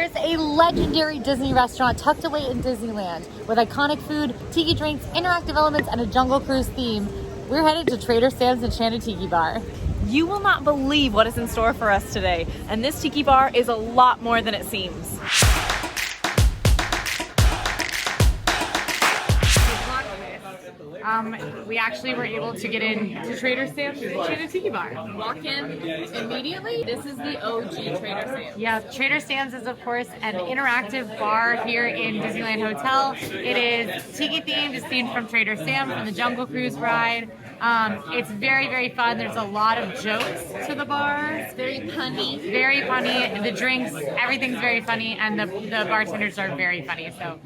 There's a legendary Disney restaurant tucked away in Disneyland with iconic food, tiki drinks, interactive elements, and a Jungle Cruise theme. We're headed to Trader Sam's Enchanted Tiki Bar. You will not believe what is in store for us today, and this tiki bar is a lot more than it seems. We actually were able to get into Trader Sam's Enchanted Tiki Bar. Walk in immediately. This is the OG Trader Sam's. Yeah, Trader Sam's is of course an interactive bar here in Disneyland Hotel. It is tiki themed. It's themed from Trader Sam's from the Jungle Cruise ride. It's very, very fun. There's a lot of jokes to the bar. It's very punny. Very funny. The drinks, everything's very funny, and the bartenders are very funny. So.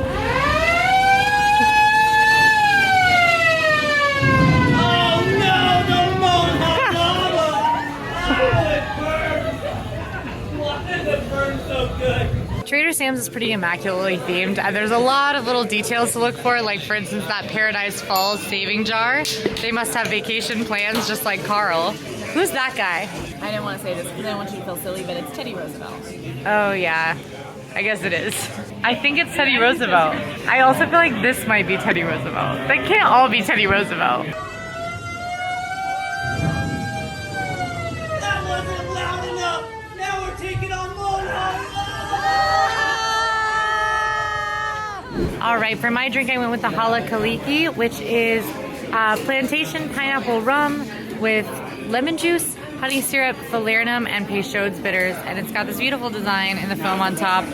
Trader Sam's is pretty immaculately themed. There's a lot of little details to look for, like for instance that Paradise Falls saving jar. They must have vacation plans just like Carl. Who's that guy? I didn't want to say this because I don't want you to feel silly, but it's Teddy Roosevelt. Oh yeah, I guess it is. I think it's Teddy Roosevelt. I also feel like this might be Teddy Roosevelt. They can't all be Teddy Roosevelt. That wasn't loud enough! Now we're taking on Mona! All right, for my drink I went with the Hala Kaliki, which is plantation pineapple rum with lemon juice, honey syrup, falernum, and Peychaud's bitters, and it's got this beautiful design in the foam on top.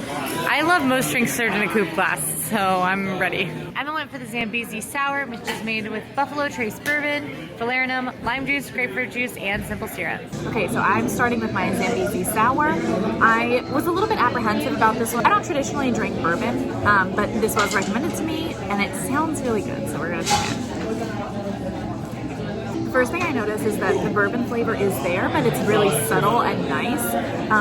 I love most drinks served in a coupe glass, so I'm ready. I then went for the Zambezi Sour, which is made with Buffalo Trace bourbon, falernum, lime juice, grapefruit juice, and simple syrup. Okay, so I'm starting with my Zambezi Sour. I was a little bit apprehensive about this one. I don't traditionally drink bourbon, but this was recommended to me, and it sounds really good, so we're gonna try it. First thing I noticed is that the bourbon flavor is there, but it's really subtle and nice.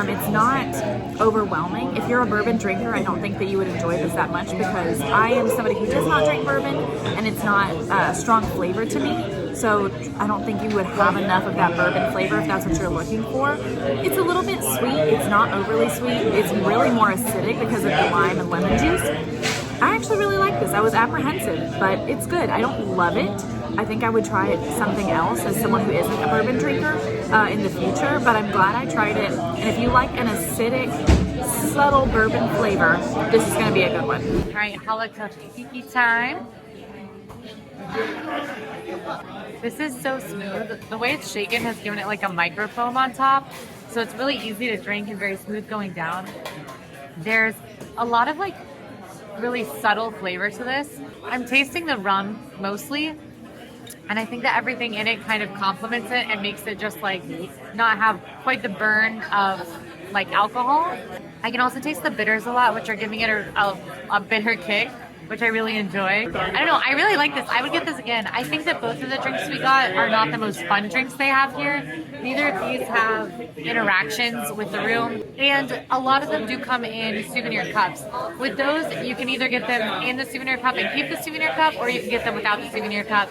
It's not overwhelming. If you're a bourbon drinker, I don't think that you would enjoy this that much because I am somebody who does not drink bourbon and it's not a strong flavor to me. So I don't think you would have enough of that bourbon flavor if that's what you're looking for. It's a little bit sweet. It's not overly sweet. It's really more acidic because of the lime and lemon juice. I actually really like this. I was apprehensive, but it's good. I don't love it. I think I would try something else as someone who isn't a bourbon drinker in the future, but I'm glad I tried it. And if you like an acidic, subtle bourbon flavor, this is gonna be a good one. All right, Hala Tiki time. This is so smooth. The way it's shaken has given it like a microfoam on top, so it's really easy to drink and very smooth going down. There's a lot of like really subtle flavor to this. I'm tasting the rum mostly, and I think that everything in it kind of complements it and makes it just like not have quite the burn of like alcohol. I can also taste the bitters a lot, which are giving it a bitter kick, which I really enjoy. I don't know, I really like this. I would get this again. I think that both of the drinks we got are not the most fun drinks they have here. Neither of these have interactions with the room, and a lot of them do come in souvenir cups. With those, you can either get them in the souvenir cup and keep the souvenir cup, or you can get them without the souvenir cup.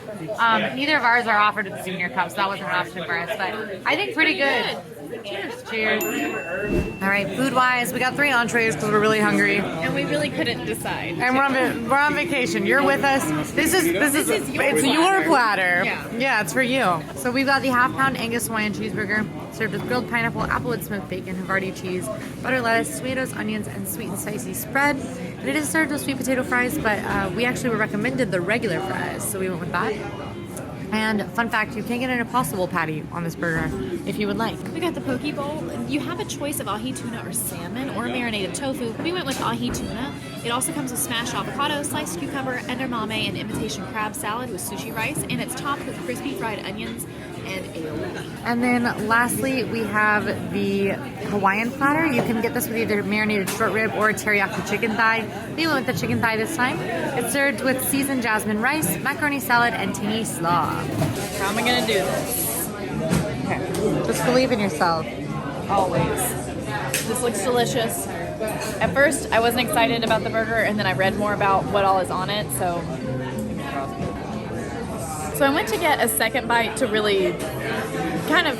Neither of ours are offered with the souvenir cup, so that wasn't an option for us, but I think pretty good. Cheers. Cheers. All right, food-wise, we got 3 entrees because we're really hungry. And we really couldn't decide. And we're on vacation. You're with us. This is your platter. Yeah, it's for you. So we've got the half-pound Angus Hawaiian cheeseburger served with grilled pineapple, applewood smoked bacon, Havarti cheese, butter lettuce, tomatoes, onions, and sweet and spicy spread. And it is served with sweet potato fries, but we actually were recommended the regular fries, so we went with that. And fun fact, you can get an impossible patty on this burger if you would like. We got the poke bowl. You have a choice of ahi tuna or salmon or marinated tofu. We went with ahi tuna. It also comes with smashed avocado, sliced cucumber, edamame, and imitation crab salad with sushi rice, and it's topped with crispy fried onions and aioli. And then lastly, we have the Hawaiian platter. You can get this with either marinated short rib or teriyaki chicken thigh. We went with the chicken thigh this time. It's served with seasoned jasmine rice, macaroni salad, and tangy slaw. How am I gonna do this? Okay. Just believe in yourself. Always. This looks delicious. At first, I wasn't excited about the burger, and then I read more about what all is on it, so I went to get a second bite to really kind of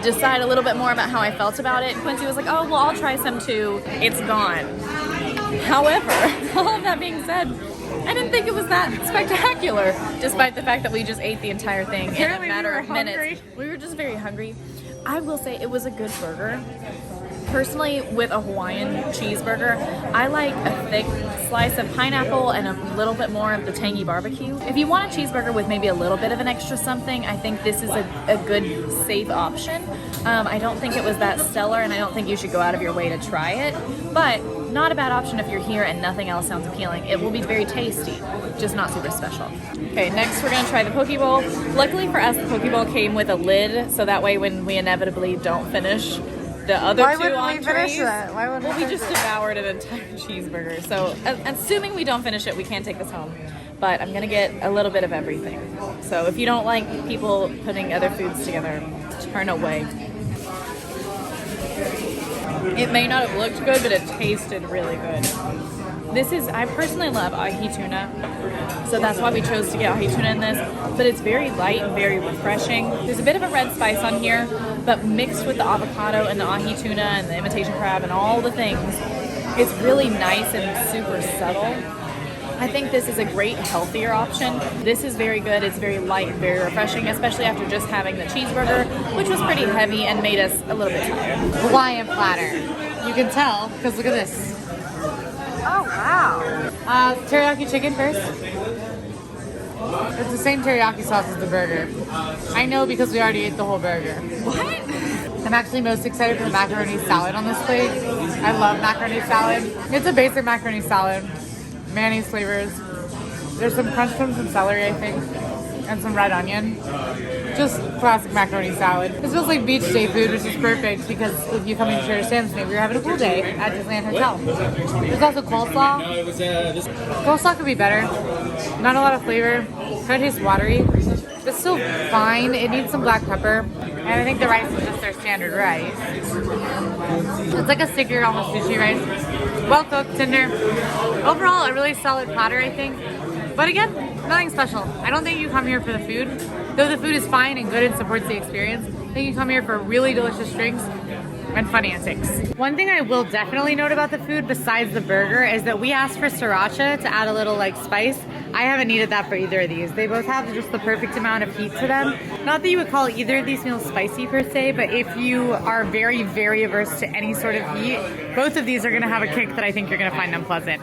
decide a little bit more about how I felt about it. Quincy was like, oh, well, I'll try some too. It's gone. However, all of that being said, I didn't think it was that spectacular, despite the fact that we just ate the entire thing in a matter of minutes. We were just very hungry. I will say it was a good burger. Personally, with a Hawaiian cheeseburger, I like a thick slice of pineapple and a little bit more of the tangy barbecue. If you want a cheeseburger with maybe a little bit of an extra something, I think this is a good, safe option. I don't think it was that stellar, and I don't think you should go out of your way to try it, but not a bad option if you're here and nothing else sounds appealing. It will be very tasty, just not super special. Okay, next we're gonna try the poke bowl. Luckily for us, the poke bowl came with a lid, so that way when we inevitably don't finish the other two entrees, we just devoured an entire cheeseburger. So assuming we don't finish it, we can't take this home. But I'm gonna get a little bit of everything. So if you don't like people putting other foods together, turn away. It may not have looked good, but it tasted really good. I personally love ahi tuna, so that's why we chose to get ahi tuna in this, but it's very light and very refreshing. There's a bit of a red spice on here, but mixed with the avocado and the ahi tuna and the imitation crab and all the things, it's really nice and super subtle. I think this is a great, healthier option. This is very good. It's very light and very refreshing, especially after just having the cheeseburger, which was pretty heavy and made us a little bit tired. Hawaiian platter. You can tell, because look at this. Oh, wow. Teriyaki chicken first. It's the same teriyaki sauce as the burger. I know because we already ate the whole burger. What? I'm actually most excited for the macaroni salad on this plate. I love macaroni salad. It's a basic macaroni salad. Mayonnaise flavors. There's some crunch from some celery, I think, and some red onion. Just classic macaroni salad. This feels like beach day food, which is perfect because if you come into Trader Sam's, maybe you're having a pool day at Disneyland Hotel. There's also coleslaw. Coleslaw could be better. Not a lot of flavor. Kind of tastes watery. It's still fine. It needs some black pepper. And I think the rice is just their standard rice. It's like a stickier, almost sushi rice. Well cooked, tender. Overall, a really solid platter, I think. But again, nothing special. I don't think you come here for the food. Though the food is fine and good and supports the experience, I think you come here for really delicious drinks and fun antics. One thing I will definitely note about the food besides the burger is that we asked for sriracha to add a little like spice. I haven't needed that for either of these. They both have just the perfect amount of heat to them. Not that you would call either of these meals spicy per se, but if you are very, very averse to any sort of heat, both of these are gonna have a kick that I think you're gonna find unpleasant.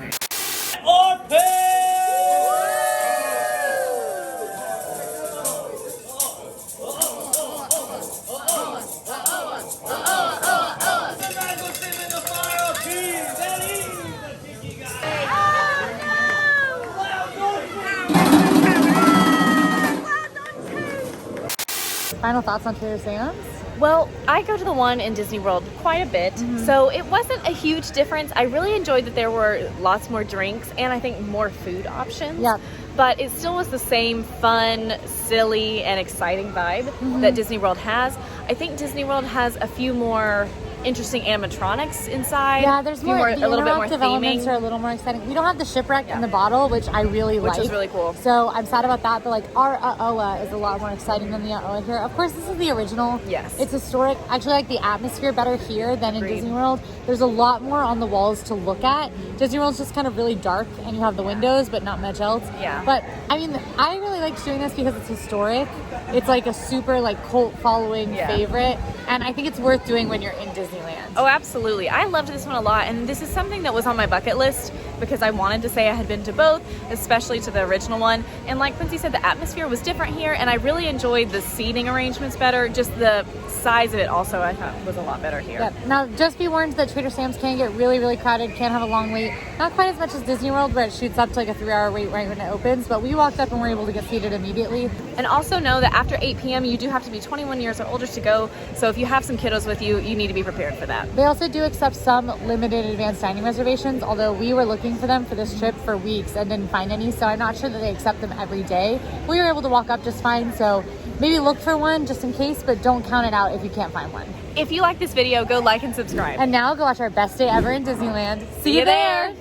Final thoughts on Trader Sam's? Well, I go to the one in Disney World quite a bit, so it wasn't a huge difference. I really enjoyed that there were lots more drinks and I think more food options. Yeah. But it still was the same fun, silly, and exciting vibe that Disney World has. I think Disney World has a few more interesting animatronics inside. Yeah, there's more, a little bit more interactive elements theming. are a little more exciting. We don't have the shipwreck in the bottle, which I really like. Which is really cool. So I'm sad about that, but like our Aoa is a lot more exciting than the Aoa here. Of course, this is the original. Yes. It's historic. I actually like the atmosphere better here than in Disney World. There's a lot more on the walls to look at. Disney World's just kind of really dark and you have the windows, but not much else. Yeah. But I mean, I really like doing this because it's historic. It's like a super like cult following favorite. And I think it's worth doing when you're in Disneyland. Oh, absolutely. I loved this one a lot, and this is something that was on my bucket list because I wanted to say I had been to both, especially to the original one. And like Quincy said, the atmosphere was different here, and I really enjoyed the seating arrangements better. Just the size of it also I thought was a lot better here. Yep. Now, just be warned that Trader Sam's can get really, really crowded, can have a long wait. Not quite as much as Disney World, where it shoots up to like a 3-hour wait right when it opens, but we walked up and were able to get seated immediately. And also know that after 8 p.m. you do have to be 21 years or older to go, so if you have some kiddos with you, you need to be prepared for that. They also do accept some limited advanced dining reservations, although we were looking for them for this trip for weeks and didn't find any, so I'm not sure that they accept them every day. We were able to walk up just fine, so maybe look for one just in case, but don't count it out if you can't find one. If you like this video, go like and subscribe. And now go watch our best day ever in Disneyland. See you there!